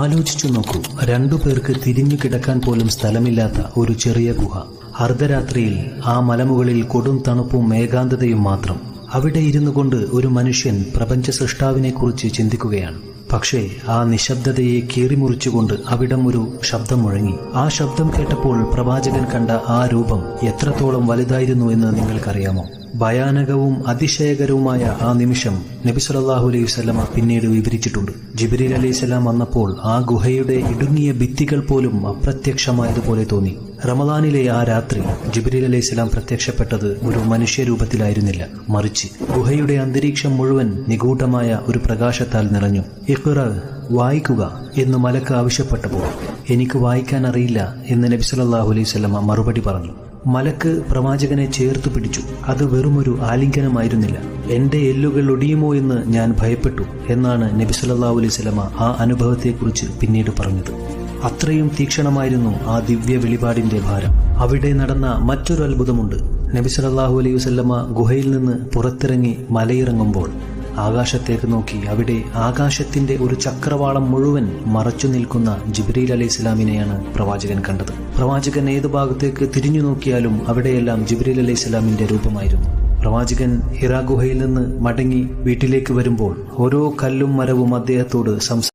ആലോചിച്ചു നോക്കൂ, രണ്ടുപേർക്ക് തിരിഞ്ഞു കിടക്കാൻ പോലും സ്ഥലമില്ലാത്ത ഒരു ചെറിയ ഗുഹ. അർദ്ധരാത്രിയിൽ ആ മലമുകളിൽ കൊടും തണുപ്പും ഏകാന്തതയും മാത്രം. അവിടെ ഇരുന്നു കൊണ്ട് ഒരു മനുഷ്യൻ പ്രപഞ്ച സൃഷ്ടാവിനെക്കുറിച്ച് ചിന്തിക്കുകയാണ്. പക്ഷേ ആ നിശബ്ദതയെ കീറിമുറിച്ചുകൊണ്ട് അവിടം ഒരു ശബ്ദം മുഴങ്ങി. ആ ശബ്ദം കേട്ടപ്പോൾ പ്രവാചകൻ കണ്ട ആ രൂപം എത്രത്തോളം വലുതായിരുന്നു എന്ന് നിങ്ങൾക്കറിയാമോ? ഭയാനകവും അതിശയകരവുമായ ആ നിമിഷം നബി സല്ലല്ലാഹു അലൈഹി വസല്ലമ പിന്നീട് വിവരിച്ചിട്ടുണ്ട്. ജിബ്രീൽ അലൈഹിസ്സലാം വന്നപ്പോൾ ആ ഗുഹയുടെ ഇടുങ്ങിയ ഭിത്തികൾ പോലും അപ്രത്യക്ഷമായതുപോലെ തോന്നി. റമദാനിലെ ആ രാത്രി ജിബ്രീൽ അലൈഹിസ്സലാം പ്രത്യക്ഷപ്പെട്ടത് ഒരു മനുഷ്യരൂപത്തിലായിരുന്നില്ല, മറിച്ച് ഗുഹയുടെ അന്തരീക്ഷം മുഴുവൻ നിഗൂഢമായ ഒരു പ്രകാശത്താൽ നിറഞ്ഞു. ഇഖ്റ, വായിക്കുക എന്ന് മലക്ക് ആവശ്യപ്പെട്ടപ്പോൾ എനിക്ക് വായിക്കാൻ അറിയില്ല എന്ന് നബി സല്ലല്ലാഹു അലൈഹി വസല്ലമ മറുപടി പറഞ്ഞു. മലക്ക് പ്രവാചകനെ ചേർത്തു പിടിച്ചു. അത് വെറുമൊരു ആലിംഗനമായിരുന്നില്ല. എന്റെ എല്ലുകൾ ഒടിയുമോ എന്ന് ഞാൻ ഭയപ്പെട്ടു എന്നാണ് നബി സല്ലല്ലാഹു അലൈഹി വസല്ലമ ആ അനുഭവത്തെക്കുറിച്ച് പിന്നീട് പറഞ്ഞത്. അത്രയും തീക്ഷണമായിരുന്നു ആ ദിവ്യ വെളിപാടിന്റെ ഭാരം. അവിടെ നടന്ന മറ്റൊരു അത്ഭുതമുണ്ട്. നബി സല്ലല്ലാഹു അലൈഹി വസല്ലമ ഗുഹയിൽ നിന്ന് പുറത്തിറങ്ങി മലയിറങ്ങുമ്പോൾ ആകാശത്തേക്ക് നോക്കി അവിടെ ആകാശത്തിന്റെ ഒരു ചക്രവാളം മുഴുവൻ മറച്ചു നിൽക്കുന്ന ജിബ്രീൽ അലൈഹിസ്സലാമിനെയാണ് പ്രവാചകൻ കണ്ടത്. പ്രവാചകൻ ഏതു ഭാഗത്തേക്ക് തിരിഞ്ഞു നോക്കിയാലും അവിടെയെല്ലാം ജിബ്രീൽ അലൈഹിസ്സലാമിന്റെ രൂപമായിരുന്നു. പ്രവാചകൻ ഹിറാ ഗുഹയിൽ നിന്ന് മടങ്ങി വീട്ടിലേക്ക് വരുമ്പോൾ ഓരോ കല്ലും മരവും അദ്ദേഹത്തോട്